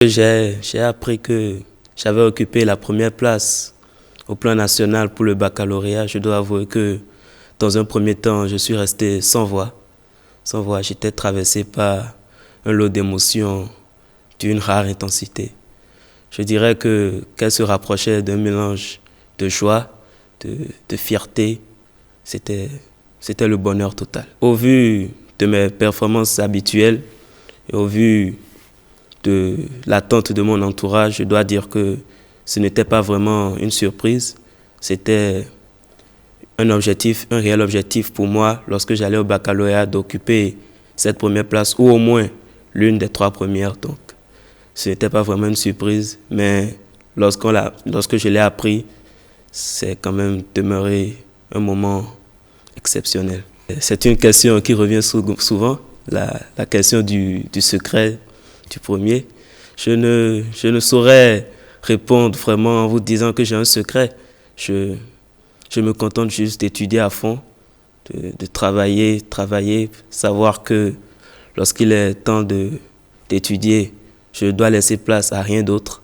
J'ai appris que j'avais occupé la première place au plan national pour le baccalauréat. Je dois avouer que dans un premier temps, je suis resté sans voix. Sans voix, j'étais traversé par un lot d'émotions d'une rare intensité. Je dirais qu'elle se rapprochait d'un mélange de joie, de fierté. C'était le bonheur total. Au vu de mes performances habituelles et au vu de l'attente de mon entourage, je dois dire que ce n'était pas vraiment une surprise. C'était un réel objectif pour moi lorsque j'allais au baccalauréat d'occuper cette première place ou au moins l'une des 3 premières. Donc, ce n'était pas vraiment une surprise, mais lorsque je l'ai appris, c'est quand même demeuré un moment exceptionnel. C'est une question qui revient souvent, la question du secret du premier. Je ne saurais répondre vraiment en vous disant que j'ai un secret. Je me contente juste d'étudier à fond, de travailler, savoir que lorsqu'il est temps d'étudier, je dois laisser place à rien d'autre.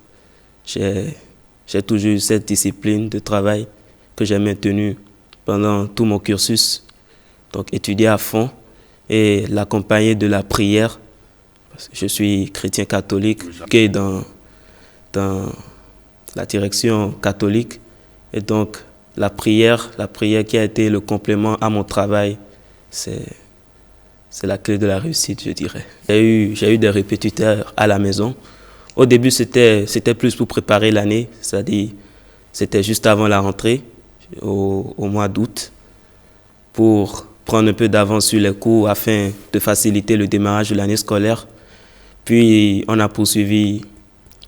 J'ai toujours eu cette discipline de travail que j'ai maintenue pendant tout mon cursus. Donc étudier à fond et l'accompagner de la prière. Parce que je suis chrétien catholique, qui est dans la direction catholique. Et donc la prière qui a été le complément à mon travail, c'est la clé de la réussite, je dirais. J'ai eu des répétiteurs à la maison. Au début, c'était plus pour préparer l'année, c'est-à-dire c'était juste avant la rentrée, au mois d'août, pour prendre un peu d'avance sur les cours afin de faciliter le démarrage de l'année scolaire. Puis, on a poursuivi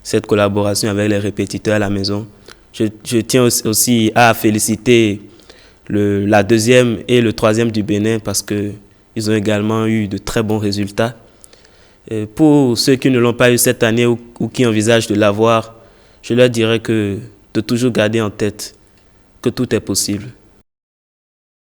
cette collaboration avec les répétiteurs à la maison. Je tiens aussi à féliciter la 2e et le 3e du Bénin parce qu'ils ont également eu de très bons résultats. Et pour ceux qui ne l'ont pas eu cette année ou qui envisagent de l'avoir, je leur dirais de toujours garder en tête que tout est possible.